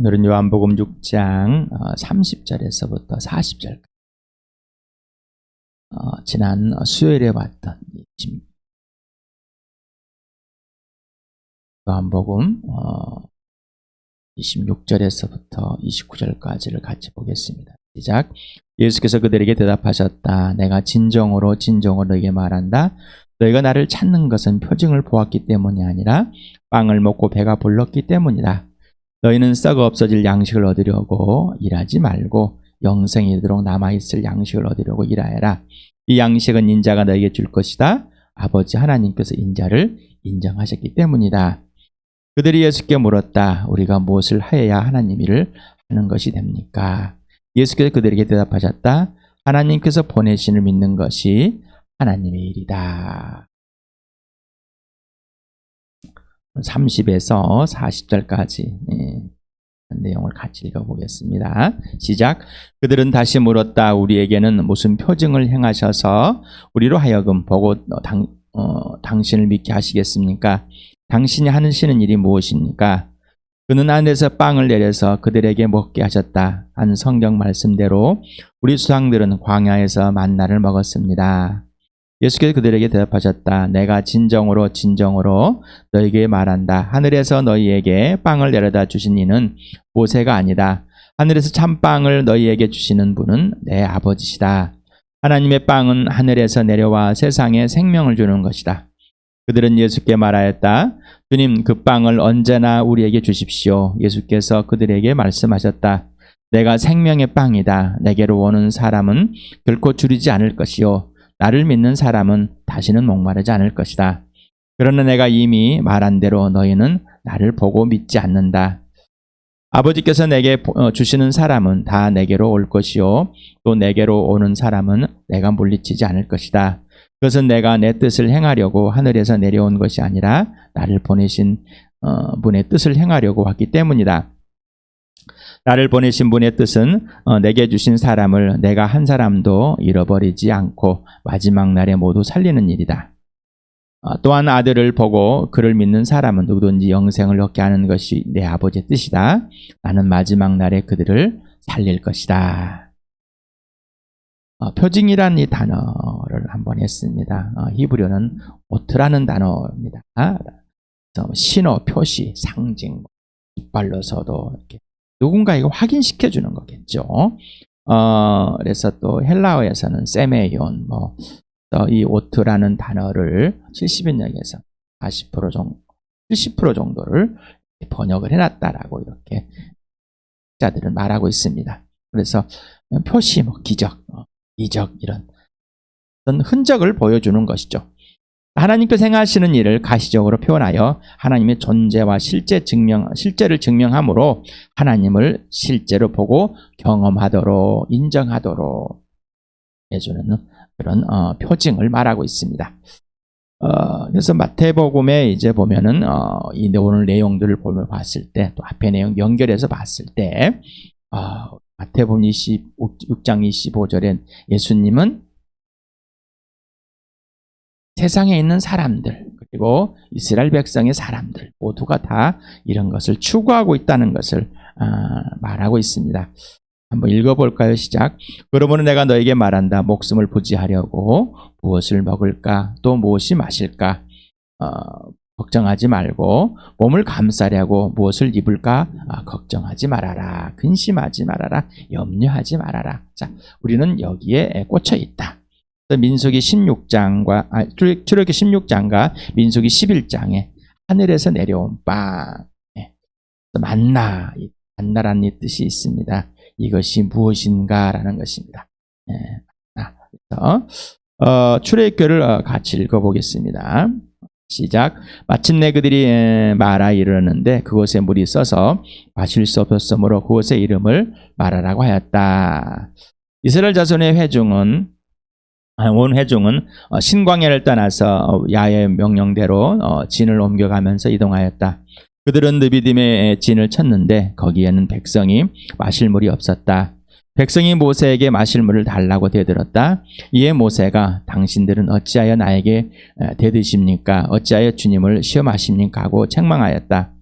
오늘은 요한복음 6장 30절에서부터 40절까지 지난 수요일에 봤던 요한복음 26절에서부터 29절까지를 같이 보겠습니다. 시작. 예수께서 그들에게 대답하셨다. 내가 진정으로 너에게 말한다. 너희가 나를 찾는 것은 표징을 보았기 때문이 아니라 빵을 먹고 배가 불렀기 때문이다. 너희는 썩어 없어질 양식을 얻으려고 일하지 말고 영생이 이르도록 남아있을 양식을 얻으려고 일하여라. 이 양식은 인자가 너희에게 줄 것이다. 아버지 하나님께서 인자를 인정하셨기 때문이다. 그들이 예수께 물었다. 우리가 무엇을 하여야 하나님 일을 하는 것이 됩니까? 예수께서 그들에게 대답하셨다. 하나님께서 보내신을 믿는 것이 하나님의 일이다. 30에서 40절까지 내용을 같이 읽어보겠습니다. 시작. 그들은 다시 물었다. 우리에게는 무슨 표징을 행하셔서 우리로 하여금 보고 당신을 믿게 하시겠습니까? 당신이 하시는 일이 무엇입니까? 그는 하늘에서 빵을 내려서 그들에게 먹게 하셨다. 한 성경 말씀대로 우리 조상들은 광야에서 만나를 먹었습니다. 예수께서 그들에게 대답하셨다. 내가 진정으로 너희에게 말한다. 하늘에서 너희에게 빵을 내려다 주신 이는 모세가 아니다. 하늘에서 참빵을 너희에게 주시는 분은 내 아버지시다. 하나님의 빵은 하늘에서 내려와 세상에 생명을 주는 것이다. 그들은 예수께 말하였다. 주님, 그 빵을 언제나 우리에게 주십시오. 예수께서 그들에게 말씀하셨다. 내가 생명의 빵이다. 내게로 오는 사람은 결코 줄이지 않을 것이요. 나를 믿는 사람은 다시는 목마르지 않을 것이다. 그러나 내가 이미 말한 대로 너희는 나를 보고 믿지 않는다. 아버지께서 내게 주시는 사람은 다 내게로 올 것이요. 또 내게로 오는 사람은 내가 물리치지 않을 것이다. 그것은 내가 내 뜻을 행하려고 하늘에서 내려온 것이 아니라 나를 보내신 분의 뜻을 행하려고 왔기 때문이다. 나를 보내신 분의 뜻은 내게 주신 사람을 내가 한 사람도 잃어버리지 않고 마지막 날에 모두 살리는 일이다. 또한 아들을 보고 그를 믿는 사람은 누구든지 영생을 얻게 하는 것이 내 아버지의 뜻이다. 나는 마지막 날에 그들을 살릴 것이다. 표징이란 이 단어를 한번 했습니다. 히브리어는 오트라는 단어입니다. 신호, 표시, 상징, 이빨로서도 이렇게 누군가 이거 확인시켜 주는 거겠죠. 그래서 또 헬라어에서는 세메이온, 이 오트라는 단어를 70인역에서 70% 정도를 번역을 해놨다라고 이렇게 자들은 말하고 있습니다. 그래서 표시, 기적, 이적 이런 어떤 흔적을 보여주는 것이죠. 하나님께서 행하시는 일을 가시적으로 표현하여 하나님의 존재와 실제를 증명함으로 하나님을 실제로 보고 경험하도록 인정하도록 해주는 그런 표징을 말하고 있습니다. 그래서 마태복음에 이제 보면은 이 오늘 내용들을 봤을 때 또 앞에 내용 연결해서 봤을 때 마태복음 6장 25절에 예수님은 세상에 있는 사람들 그리고 이스라엘 백성의 사람들 모두가 다 이런 것을 추구하고 있다는 것을 말하고 있습니다. 한번 읽어볼까요? 시작. 그러므로 내가 너에게 말한다. 목숨을 부지하려고 무엇을 먹을까 또 무엇이 마실까 걱정하지 말고 몸을 감싸려고 무엇을 입을까 걱정하지 말아라. 근심하지 말아라. 염려하지 말아라. 자, 우리는 여기에 꽂혀 있다. 민수기 16장과 출애굽기 16장과 민수기 11장에 하늘에서 내려온 빵, 만나라는 이 뜻이 있습니다. 이것이 무엇인가라는 것입니다. 그래서 출애굽기를 같이 읽어보겠습니다. 시작. 마침내 그들이 마라 이르렀는데 그곳에 물이 써서 마실 수 없었으므로 그곳의 이름을 마라라고 하였다. 이스라엘 자손의 온 회중은 신광야를 떠나서 야훼의 명령대로 진을 옮겨가면서 이동하였다. 그들은 느비딤의 진을 쳤는데 거기에는 백성이 마실 물이 없었다. 백성이 모세에게 마실 물을 달라고 대들었다. 이에 모세가 당신들은 어찌하여 나에게 대드십니까? 어찌하여 주님을 시험하십니까? 하고 책망하였다.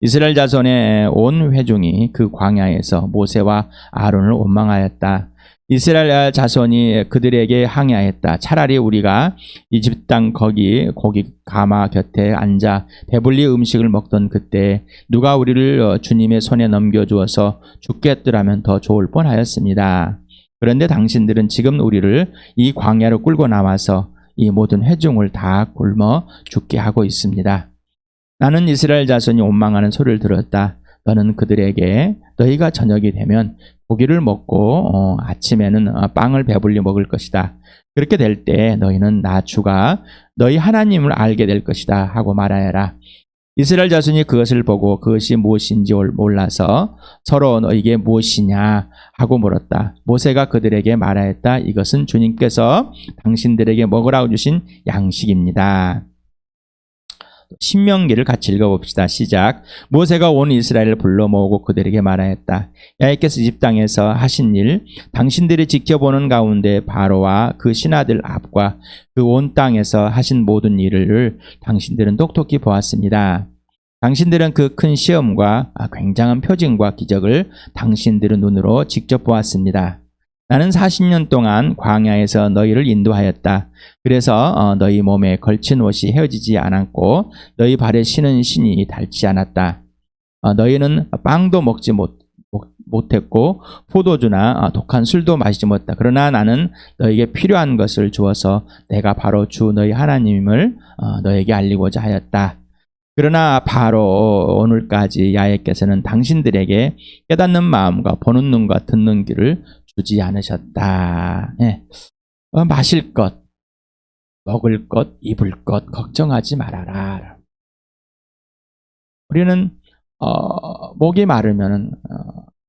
이스라엘 자손의 온 회중이 그 광야에서 모세와 아론을 원망하였다. 이스라엘 자손이 그들에게 항의하였다. 차라리 우리가 이집트 땅 거기 고기 가마 곁에 앉아 배불리 음식을 먹던 그때 누가 우리를 주님의 손에 넘겨주어서 죽게 했더라면 더 좋을 뻔하였습니다. 그런데 당신들은 지금 우리를 이 광야로 끌고 나와서 이 모든 회중을 다 굶어 죽게 하고 있습니다. 나는 이스라엘 자손이 원망하는 소리를 들었다. 너는 그들에게 너희가 저녁이 되면 고기를 먹고 아침에는 빵을 배불리 먹을 것이다. 그렇게 될 때 너희는 나 주가 너희 하나님을 알게 될 것이다 하고 말하여라. 이스라엘 자손이 그것을 보고 그것이 무엇인지 몰라서 서로 너에게 무엇이냐 하고 물었다. 모세가 그들에게 말하였다. 이것은 주님께서 당신들에게 먹으라고 주신 양식입니다. 신명기를 같이 읽어봅시다. 시작. 모세가 온 이스라엘을 불러 모으고 그들에게 말하였다. 야훼께서 이집트 땅에서 하신 일, 당신들이 지켜보는 가운데 바로와 그 신하들 앞과 그 온 땅에서 하신 모든 일을 당신들은 똑똑히 보았습니다. 당신들은 그 큰 시험과 굉장한 표징과 기적을 당신들의 눈으로 직접 보았습니다. 나는 40년 동안 광야에서 너희를 인도하였다. 그래서 너희 몸에 걸친 옷이 헤어지지 않았고 너희 발에 신은 신이 닳지 않았다. 너희는 빵도 먹지 못했고 포도주나 독한 술도 마시지 못했다. 그러나 나는 너에게 필요한 것을 주어서 내가 바로 주 너희 하나님을 너에게 알리고자 하였다. 그러나 바로 오늘까지 야훼께서는 당신들에게 깨닫는 마음과 보는 눈과 듣는 귀를 주지 않으셨다. 네. 마실 것, 먹을 것, 입을 것 걱정하지 말아라. 우리는 목이 마르면은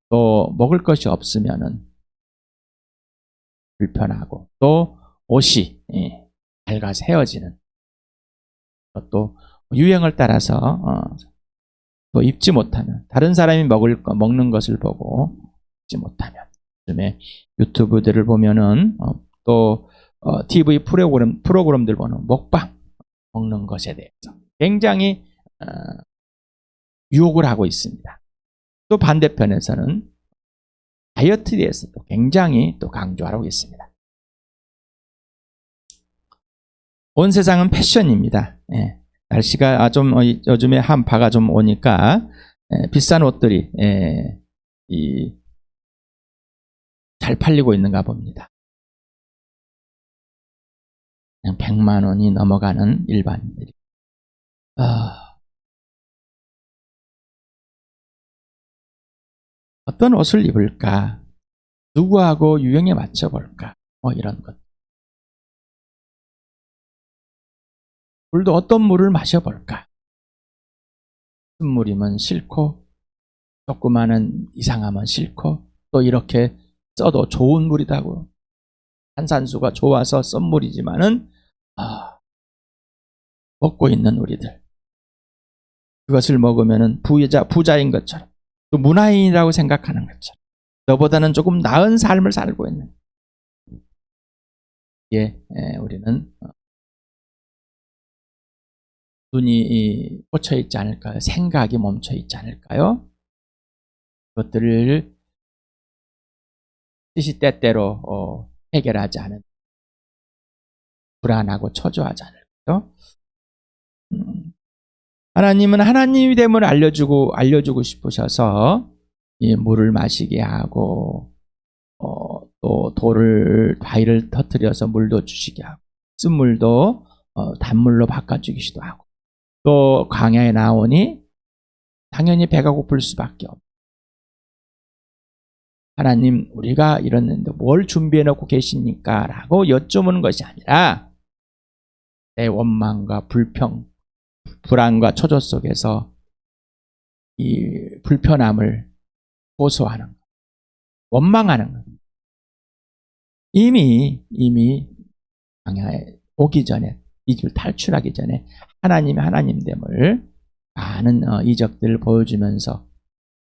또 먹을 것이 없으면은 불편하고 또 옷이 밝아서 헤어지는 또 유행을 따라서 또 입지 못하면 다른 사람이 먹는 것을 보고 입지 못하면 요즘에 유튜브들을 보면은 또 TV 프로그램들 보는 먹방 먹는 것에 대해서 굉장히 유혹을 하고 있습니다. 또 반대편에서는 다이어트에 대해서도 굉장히 또 강조하고 있습니다. 온 세상은 패션입니다. 예. 날씨가 좀 요즘에 한파가 좀 오니까 비싼 옷들이 잘 팔리고 있는가 봅니다. 그냥 100만 원이 넘어가는 일반인들이. 어떤 옷을 입을까? 누구하고 유행에 맞춰볼까? 이런 것. 물도 어떤 물을 마셔볼까? 무슨 물이면 싫고 조그마한 이상하면 싫고 또 이렇게 써도 좋은 물이다고 탄산수가 좋아서 썬 물이지만은 먹고 있는 우리들 그것을 먹으면은 부자인 것처럼 또 문화인이라고 생각하는 것처럼 너보다는 조금 나은 삶을 살고 있는 우리는 눈이 꽂혀 있지 않을까요? 생각이 멈춰 있지 않을까요? 그것들을 시시때때로 해결하지 않은 불안하고 초조하지 않을까요? 하나님은 하나님이 됨을 알려주고 싶으셔서 이 물을 마시게 하고 또 바위를 터뜨려서 물도 주시게 하고 쓴물도 단물로 바꿔주기도 하고 또 광야에 나오니 당연히 배가 고플 수밖에 없고 하나님 우리가 이랬는데 뭘 준비해 놓고 계십니까? 라고 여쭈는 것이 아니라 내 원망과 불안과 초조 속에서 이 불편함을 호소하는 것, 원망하는 것. 이미 광야에 오기 전에 이집을 탈출하기 전에 하나님의 하나님됨을 많은 이적들을 보여주면서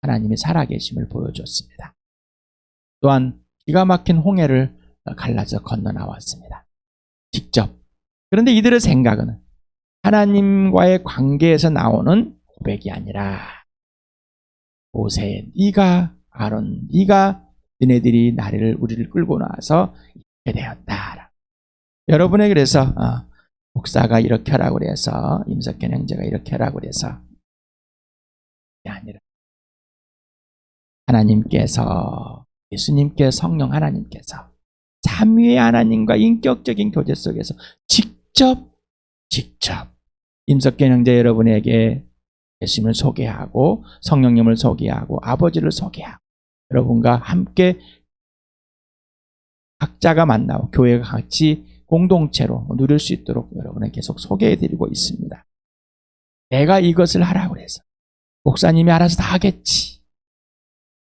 하나님이 살아계심을 보여줬습니다. 또한 기가 막힌 홍해를 갈라져 건너 나왔습니다. 직접. 그런데 이들의 생각은 하나님과의 관계에서 나오는 고백이 아니라 모세, 네가 아론, 네가 너네들이 우리를 끌고 나와서 이렇게 되었다. 여러분의 그래서 목사가 이렇게 하라고 그래서 임석현 형제가 이렇게 하라고 그래서 아니라 하나님께서 예수님께 성령 하나님께서 삼위의 하나님과 인격적인 교제 속에서 직접 임석현 형제 여러분에게 예수님을 소개하고 성령님을 소개하고 아버지를 소개하고 여러분과 함께 각자가 만나고 교회가 같이 공동체로 누릴 수 있도록 여러분에 계속 소개해드리고 있습니다. 내가 이것을 하라고 해서 목사님이 알아서 다 하겠지.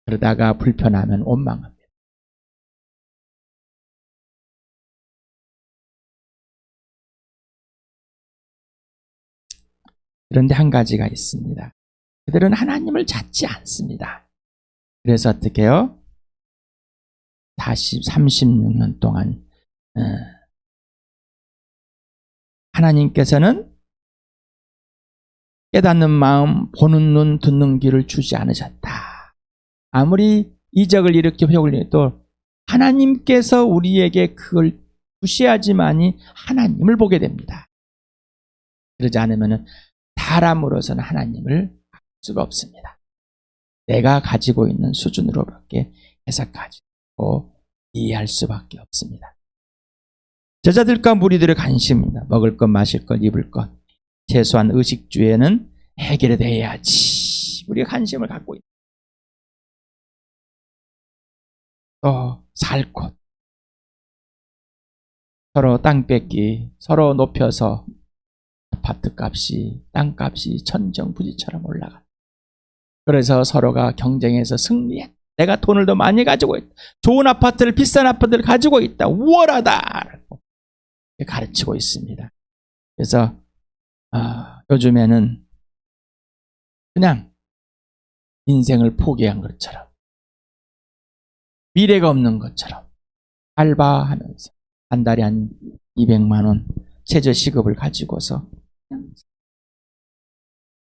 그러다가 불편하면 원망합니다. 그런데 한 가지가 있습니다. 그들은 하나님을 찾지 않습니다. 그래서 어떻게 해요? 36년 동안 하나님께서는 깨닫는 마음, 보는 눈, 듣는 귀를 주지 않으셨다. 아무리 이적을 일으켜 회복을 해도 하나님께서 우리에게 그걸 주셔야지만이 하나님을 보게 됩니다. 그러지 않으면 사람으로서는 하나님을 알 수가 없습니다. 내가 가지고 있는 수준으로밖에 해석하고 이해할 수밖에 없습니다. 제자들과 무리들의 관심입니다. 먹을 것, 마실 것, 입을 것. 최소한 의식주에는 해결돼야지. 우리가 관심을 갖고 있다. 또 살 곳. 서로 땅 뺏기, 서로 높여서 아파트 값이, 땅 값이 천정부지처럼 올라가. 그래서 서로가 경쟁해서 승리해. 내가 돈을 더 많이 가지고 있다. 좋은 아파트를, 비싼 아파트를 가지고 있다. 우월하다. 가르치고 있습니다. 그래서 요즘에는 그냥 인생을 포기한 것처럼 미래가 없는 것처럼 알바하면서 한 달에 한 200만 원 최저시급을 가지고서 그냥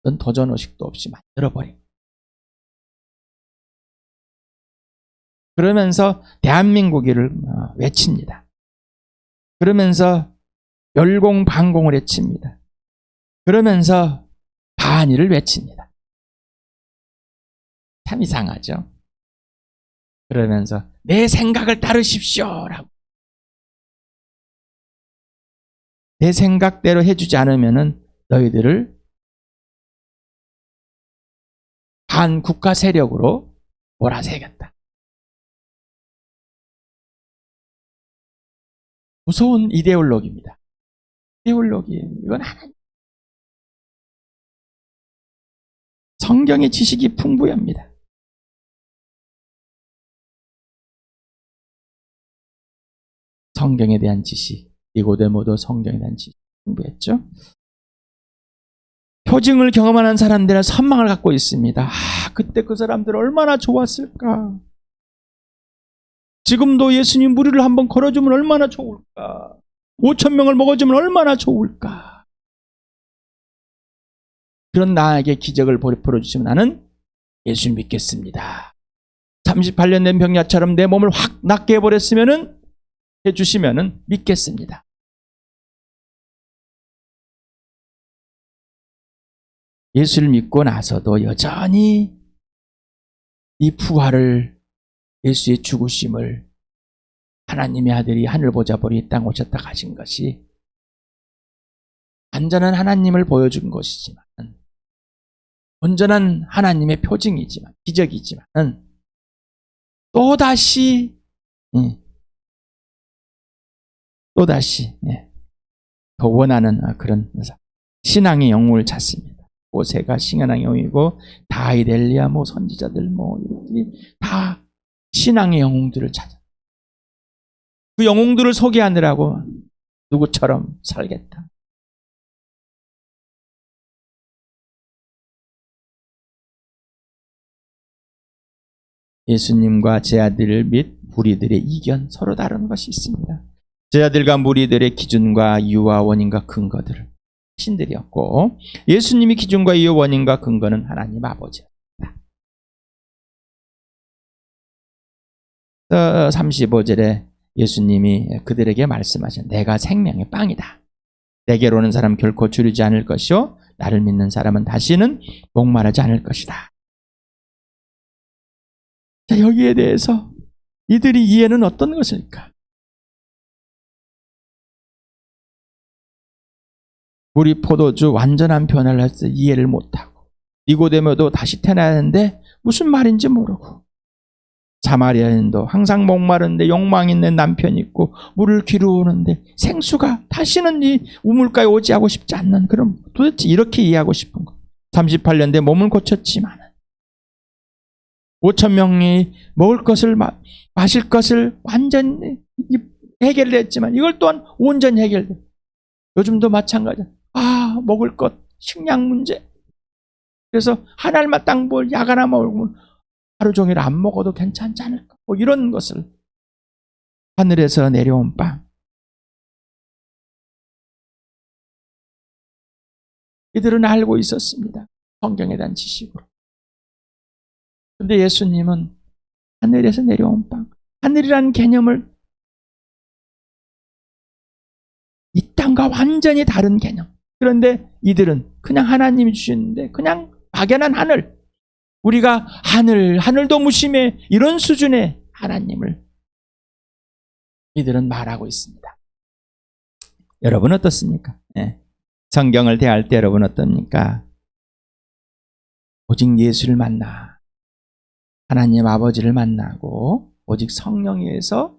어떤 도전의식도 없이 만들어버린. 그러면서 대한민국이를 외칩니다. 그러면서 열공반공을 외칩니다. 그러면서 반일을 외칩니다. 참 이상하죠? 그러면서 내 생각을 따르십시오라고. 내 생각대로 해주지 않으면 너희들을 반국가 세력으로 몰아세겠다. 무서운 이데올로기입니다. 이데올로기예요. 이건 하나님. 성경의 지식이 풍부합니다. 성경에 대한 지식, 니고데모도 성경에 대한 지식 풍부했죠. 표징을 경험하는 사람들은 선망을 갖고 있습니다. 그때 그 사람들 얼마나 좋았을까. 지금도 예수님 무리를 한번 걸어주면 얼마나 좋을까. 5,000명을 먹어주면 얼마나 좋을까. 그런 나에게 기적을 베풀어주시면 나는 예수를 믿겠습니다. 38년 된 병야처럼 내 몸을 확 낫게 해주시면은 믿겠습니다. 예수를 믿고 나서도 여전히 이 부활을, 예수의 죽으심을, 하나님의 아들이 하늘 보좌 보리 이 땅 오셨다 가신 것이 완전한 하나님을 보여준 것이지만, 온전한 하나님의 표징이지만, 기적이지만 또다시 더 원하는 그런 신앙의 영웅을 찾습니다. 모세가 신앙의 영웅이고 다윗, 엘리야, 선지자들 이렇게 다 신앙의 영웅들을 찾아. 그 영웅들을 소개하느라고 누구처럼 살겠다. 예수님과 제자들 및 무리들의 이견, 서로 다른 것이 있습니다. 제자들과 무리들의 기준과 이유와 원인과 근거들을 신들이었고, 예수님이 기준과 이유, 원인과 근거는 하나님 아버지였다. 35절에 예수님이 그들에게 말씀하신 내가 생명의 빵이다. 내게로 오는 사람 결코 주르지 않을 것이요 나를 믿는 사람은 다시는 목마르지 않을 것이다. 자, 여기에 대해서 이들이 이해는 어떤 것일까? 우리 포도주 완전한 변화를 해서 이해를 못하고 니고데모도 다시 태어나야 하는데 무슨 말인지 모르고 사마리아인도 항상 목마른데 욕망 있는 남편이 있고 물을 기르우는데 생수가 다시는 이 우물가에 오지 하고 싶지 않는 그런 도대체 이렇게 이해하고 싶은 거. 38년 대 몸을 고쳤지만 5,000명이 먹을 것을 마실 것을 완전히 해결했지만 이걸 또한 온전히 해결돼. 요즘도 마찬가지야. 먹을 것 식량 문제. 그래서 한 알만 딱 뭘 약 하나 먹으면 하루 종일 안 먹어도 괜찮지 않을까? 뭐 이런 것을 하늘에서 내려온 빵. 이들은 알고 있었습니다. 성경에 대한 지식으로. 그런데 예수님은 하늘에서 내려온 빵. 하늘이라는 개념을 이 땅과 완전히 다른 개념. 그런데 이들은 그냥 하나님이 주시는데 그냥 막연한 하늘. 우리가 하늘도 무심해 이런 수준의 하나님을 이들은 말하고 있습니다. 여러분 어떻습니까? 네. 성경을 대할 때 여러분 어떻습니까? 오직 예수를 만나 하나님 아버지를 만나고 오직 성령에 의해서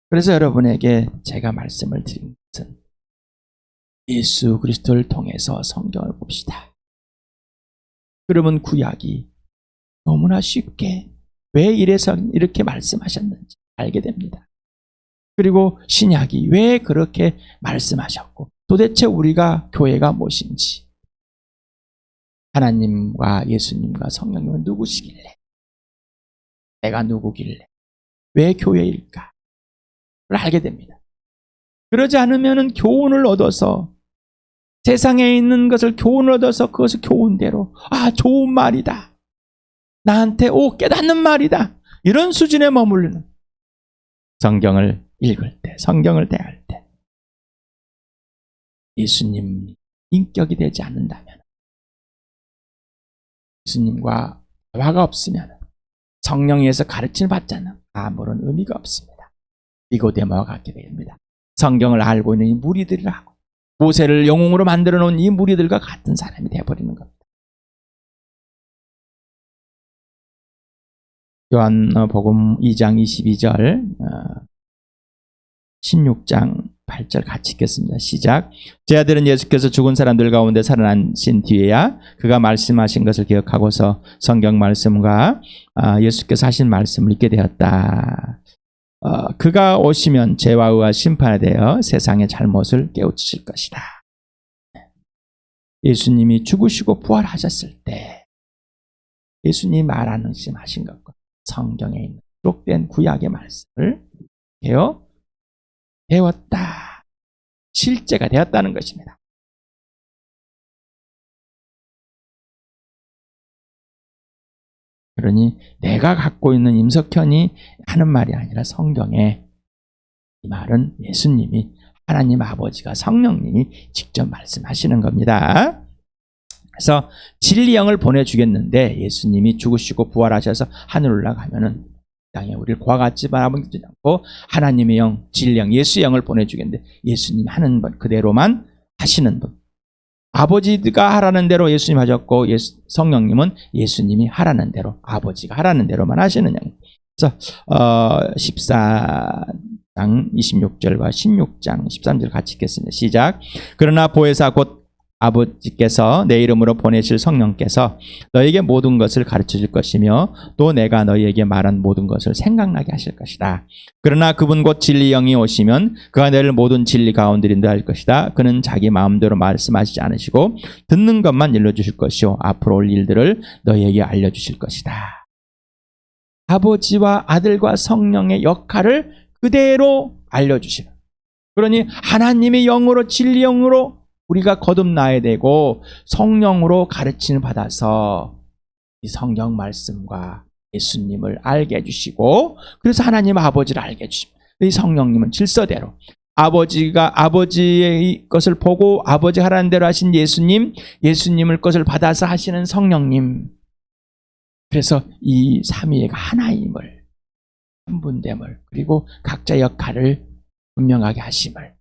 그래서 여러분에게 제가 말씀을 드린 것은 예수 그리스도를 통해서 성경을 봅시다. 그러면 구약이 너무나 쉽게 왜 이래서 이렇게 말씀하셨는지 알게 됩니다. 그리고 신약이 왜 그렇게 말씀하셨고 도대체 우리가 교회가 무엇인지 하나님과 예수님과 성령님은 누구시길래 내가 누구길래 왜 교회일까 를 알게 됩니다. 그러지 않으면 교훈을 얻어서 세상에 있는 것을 교훈을 얻어서 그것을 교훈대로 좋은 말이다. 나한테 깨닫는 말이다. 이런 수준에 머무르는 성경을 읽을 때 성경을 대할 때 예수님 인격이 되지 않는다면 예수님과 대화가 없으면 성령에서 가르침을 받자는 아무런 의미가 없습니다. 니고데모와 같게 됩니다. 성경을 알고 있는 이 무리들이라고 모세를 영웅으로 만들어 놓은 이 무리들과 같은 사람이 되어버리는 겁니다. 요한복음 2장 22절 16장 8절 같이 읽겠습니다. 시작. 제 아들은 예수께서 죽은 사람들 가운데 살아나신 뒤에야 그가 말씀하신 것을 기억하고서 성경 말씀과 예수께서 하신 말씀을 읽게 되었다. 그가 오시면 죄와 의와 심판에 대하여 세상의 잘못을 깨우치실 것이다. 예수님이 죽으시고 부활하셨을 때 예수님이 말씀하신 것과 성경에 있는 기록된 구약의 말씀을 배웠다. 실제가 되었다는 것입니다. 그러니 내가 갖고 있는 임석현이 하는 말이 아니라 성경에 이 말은 예수님이 하나님 아버지가 성령님이 직접 말씀하시는 겁니다. 그래서 진리 영을 보내주겠는데 예수님이 죽으시고 부활하셔서 하늘 올라가면은 땅에 우리를 그와 같이 바라보지 않고 하나님의 영, 진리 영, 예수의 영을 보내주겠는데 예수님이 하는 분 그대로만 하시는 분. 아버지가 하라는 대로 예수님 하셨고 성령님은 예수님이 하라는 대로 아버지가 하라는 대로만 하시는 영. 그래서 14장 26절과 16장 13절 같이 읽겠습니다. 시작. 그러나 보혜사 곧 아버지께서 내 이름으로 보내실 성령께서 너에게 모든 것을 가르쳐줄 것이며 또 내가 너희에게 말한 모든 것을 생각나게 하실 것이다. 그러나 그분 곧 진리 영이 오시면 그가 너희를 모든 진리 가운데 인도할 것이다. 그는 자기 마음대로 말씀하시지 않으시고 듣는 것만 일러주실 것이요 앞으로 올 일들을 너희에게 알려주실 것이다. 아버지와 아들과 성령의 역할을 그대로 알려주시는. 그러니 하나님의 영으로 진리 영으로 우리가 거듭나야 되고 성령으로 가르침을 받아서 이 성경 말씀과 예수님을 알게 해주시고, 그래서 하나님 아버지를 알게 해주십니다. 이 성령님은 질서대로 아버지의 것을 보고 아버지 하라는 대로 하신 예수님, 예수님을 것을 받아서 하시는 성령님. 그래서 이 삼위가 하나임을, 한분됨을, 그리고 각자 역할을 분명하게 하심을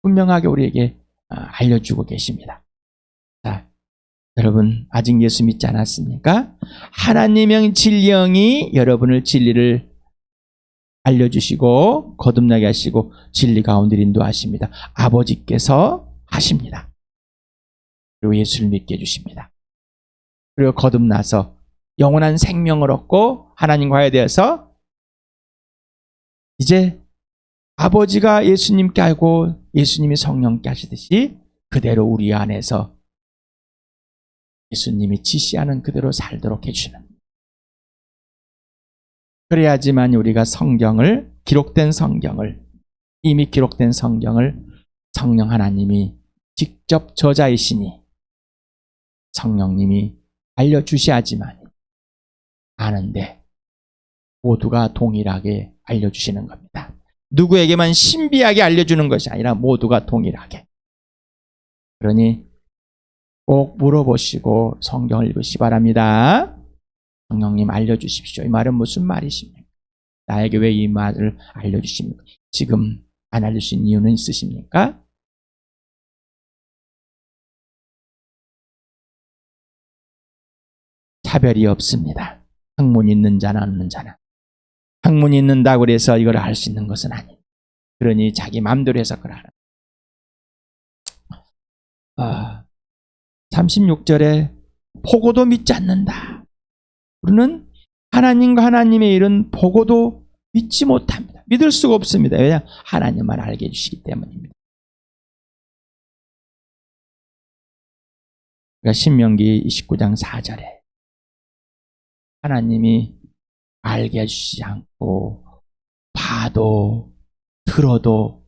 분명하게 우리에게 알려주고 계십니다. 자, 여러분 아직 예수 믿지 않았습니까? 하나님의 진리영이 여러분을 진리를 알려주시고 거듭나게 하시고 진리 가운데 인도하십니다. 아버지께서 하십니다. 그리고 예수를 믿게 해주십니다. 그리고 거듭나서 영원한 생명을 얻고 하나님과 화해되어서 이제 아버지가 예수님께 알고 예수님이 성령께 하시듯이 그대로 우리 안에서 예수님이 지시하는 그대로 살도록 해주시는, 그래야지만 우리가 성경을, 기록된 성경을, 이미 기록된 성경을 성령 하나님이 직접 저자이시니 성령님이 알려주셔야지만 아는데 모두가 동일하게 알려주시는 겁니다. 누구에게만 신비하게 알려주는 것이 아니라 모두가 동일하게. 그러니 꼭 물어보시고 성경을 읽으시기 바랍니다. 성령님 알려주십시오. 이 말은 무슨 말이십니까? 나에게 왜 이 말을 알려주십니까? 지금 안 알려주신 이유는 있으십니까? 차별이 없습니다. 학문 있는 자나 없는 자나. 학문이 있는다고 해서 이걸 알 수 있는 것은 아닙니다. 그러니 자기 마음대로 해석을 하라. 36절에 보고도 믿지 않는다. 우리는 하나님과 하나님의 일은 보고도 믿지 못합니다. 믿을 수가 없습니다. 왜냐? 하나님만 알게 해주시기 때문입니다. 그러니까 신명기 29장 4절에 하나님이 알게 해주시지 않고 봐도 들어도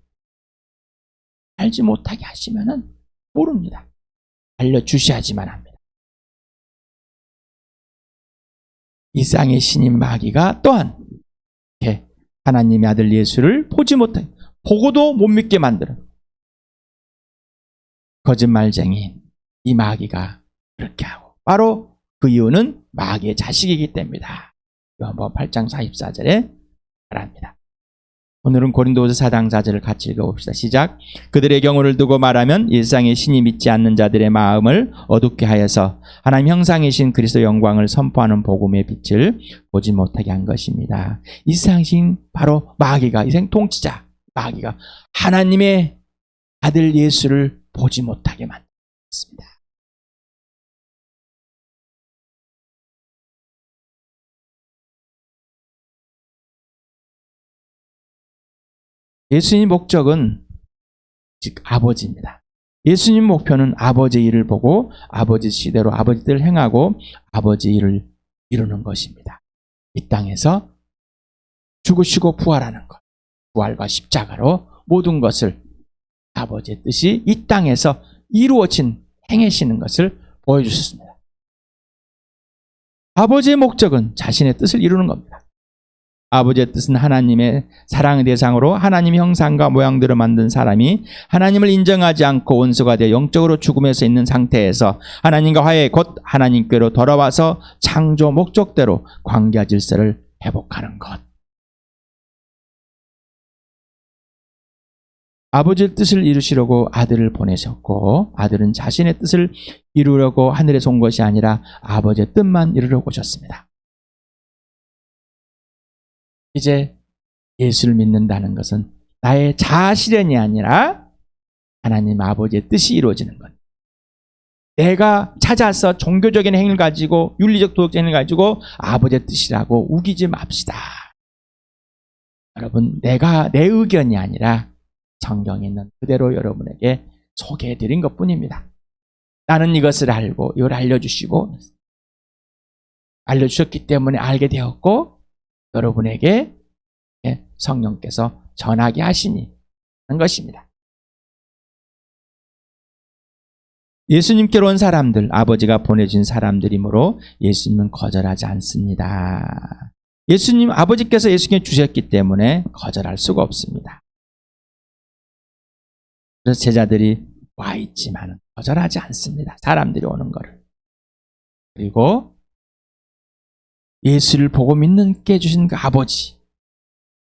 알지 못하게 하시면은 모릅니다. 알려주셔야지만 합니다. 이 쌍의 신인 마귀가 또한 하나님의 아들 예수를 보지 못하게, 보고도 못 믿게 만드는 거짓말쟁이 이 마귀가 그렇게 하고, 바로 그 이유는 마귀의 자식이기 때문이다. 요한복음 8장 44절에 말합니다. 오늘은 고린도후서 4장 4절을 같이 읽어봅시다. 시작. 그들의 경우를 두고 말하면 일상의 신이 믿지 않는 자들의 마음을 어둡게 하여서 하나님 형상이신 그리스도 영광을 선포하는 복음의 빛을 보지 못하게 한 것입니다. 일상신 바로 마귀가, 이생 통치자 마귀가 하나님의 아들 예수를 보지 못하게 만들었습니다. 예수님의 목적은 즉 아버지입니다. 예수님 목표는 아버지의 일을 보고 아버지 시대로 아버지 뜻을 행하고 아버지 일을 이루는 것입니다. 이 땅에서 죽으시고 부활하는 것, 부활과 십자가로 모든 것을 아버지의 뜻이 이 땅에서 이루어진 행하시는 것을 보여주셨습니다. 아버지의 목적은 자신의 뜻을 이루는 겁니다. 아버지의 뜻은 하나님의 사랑의 대상으로 하나님 형상과 모양대로 만든 사람이 하나님을 인정하지 않고 원수가 되어 영적으로 죽음에서 있는 상태에서 하나님과 화해 곧 하나님께로 돌아와서 창조 목적대로 관계와 질서를 회복하는 것. 아버지의 뜻을 이루시려고 아들을 보내셨고 아들은 자신의 뜻을 이루려고 하늘에서 온 것이 아니라 아버지의 뜻만 이루려고 오셨습니다. 이제 예수를 믿는다는 것은 나의 자아 실현이 아니라 하나님 아버지의 뜻이 이루어지는 것. 내가 찾아서 종교적인 행위를 가지고 윤리적 도덕적 행위를 가지고 아버지의 뜻이라고 우기지 맙시다. 여러분, 내 의견이 아니라 성경에 있는 그대로 여러분에게 소개해드린 것뿐입니다. 나는 이것을 알고 이걸 알려주시고 알려주셨기 때문에 알게 되었고 여러분에게 성령께서 전하게 하시니 하는 것입니다. 예수님께로 온 사람들, 아버지가 보내준 사람들이므로 예수님은 거절하지 않습니다. 예수님, 아버지께서 예수님께 주셨기 때문에 거절할 수가 없습니다. 그래서 제자들이 와 있지만 거절하지 않습니다. 사람들이 오는 거를. 그리고 예수를 보고 믿는 께 주신 그 아버지,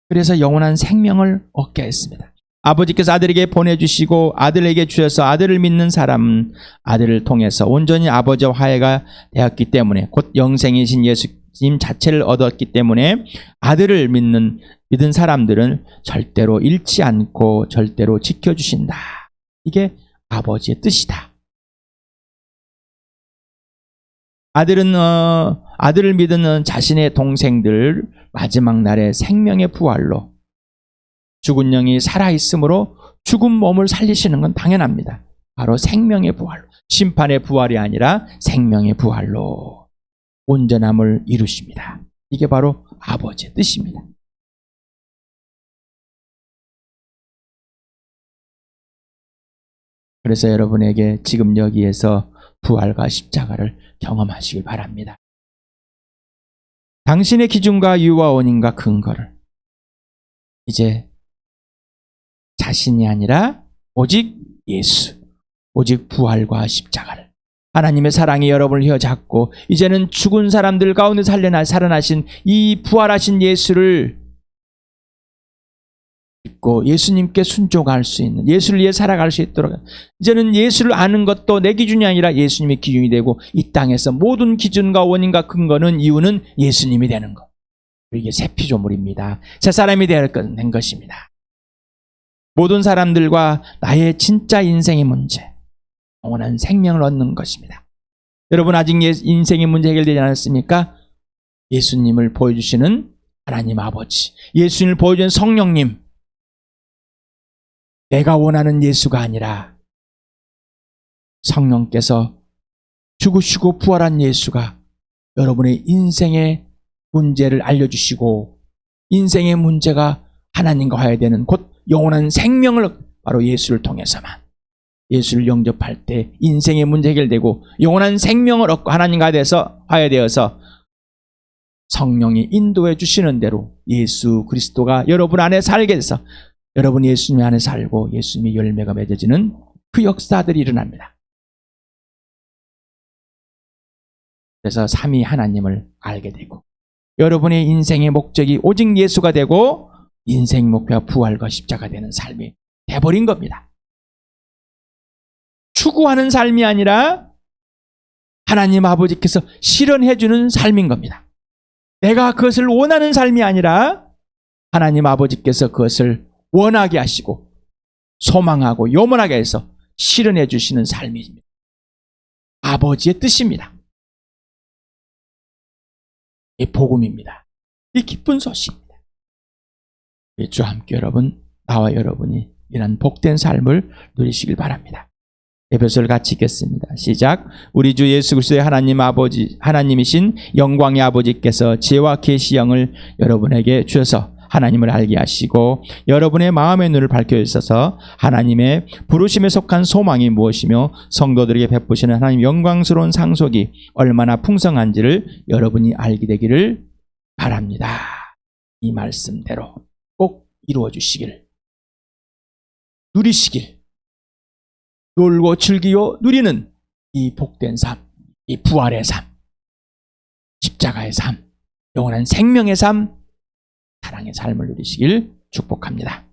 그래서 영원한 생명을 얻게 했습니다. 아버지께서 아들에게 보내주시고 아들에게 주셔서 아들을 믿는 사람은 아들을 통해서 온전히 아버지와 화해가 되었기 때문에, 곧 영생이신 예수님 자체를 얻었기 때문에 아들을 믿은 사람들은 절대로 잃지 않고 절대로 지켜주신다. 이게 아버지의 뜻이다. 아들을 믿는 자신의 동생들 마지막 날에 생명의 부활로, 죽은 영이 살아있으므로 죽은 몸을 살리시는 건 당연합니다. 바로 생명의 부활로, 심판의 부활이 아니라 생명의 부활로 온전함을 이루십니다. 이게 바로 아버지의 뜻입니다. 그래서 여러분에게 지금 여기에서 부활과 십자가를 경험하시길 바랍니다. 당신의 기준과 이유와 원인과 근거를 이제 자신이 아니라 오직 예수, 오직 부활과 십자가를, 하나님의 사랑이 여러분을 휘어잡고 이제는 죽은 사람들 가운데 살아나신 이 부활하신 예수를 믿고 예수님께 순종할 수 있는, 예수를 위해 살아갈 수 있도록, 이제는 예수를 아는 것도 내 기준이 아니라 예수님의 기준이 되고, 이 땅에서 모든 기준과 원인과 근거는, 이유는 예수님이 되는 것. 이게 새 피조물입니다. 새 사람이 된 것입니다. 모든 사람들과 나의 진짜 인생의 문제, 영원한 생명을 얻는 것입니다. 여러분 아직 인생의 문제 해결되지 않았습니까? 예수님을 보여주시는 하나님 아버지, 예수님을 보여주는 성령님, 내가 원하는 예수가 아니라 성령께서 죽으시고 부활한 예수가 여러분의 인생의 문제를 알려주시고, 인생의 문제가 하나님과 화해되는, 곧 영원한 생명을 바로 예수를 통해서만, 예수를 영접할 때 인생의 문제 해결되고 영원한 생명을 얻고 하나님과 화해되어서 성령이 인도해 주시는 대로 예수 그리스도가 여러분 안에 살게 돼서 여러분 예수님 안에 살고 예수님의 열매가 맺어지는 그 역사들이 일어납니다. 그래서 삼위 하나님을 알게 되고 여러분의 인생의 목적이 오직 예수가 되고 인생 목표가 부활과 십자가 되는 삶이 돼버린 겁니다. 추구하는 삶이 아니라 하나님 아버지께서 실현해 주는 삶인 겁니다. 내가 그것을 원하는 삶이 아니라 하나님 아버지께서 그것을 원하게 하시고 소망하고 요원하게 해서 실현해 주시는 삶입니다. 아버지의 뜻입니다. 이 복음입니다. 이 기쁜 소식입니다. 주와 함께 여러분, 나와 여러분이 이런 복된 삶을 누리시길 바랍니다. 에베소를 같이 읽겠습니다. 시작. 우리 주 예수 그리스도의 하나님 아버지, 하나님이신 영광의 아버지께서 지혜와 계시형을 여러분에게 주셔서 하나님을 알게 하시고 여러분의 마음의 눈을 밝혀주셔서 하나님의 부르심에 속한 소망이 무엇이며 성도들에게 베푸시는 하나님 영광스러운 상속이 얼마나 풍성한지를 여러분이 알게 되기를 바랍니다. 이 말씀대로 꼭 이루어 주시길, 누리시길, 놀고 즐기고 누리는 이 복된 삶, 이 부활의 삶, 십자가의 삶, 영원한 생명의 삶, 사랑의 삶을 누리시길 축복합니다.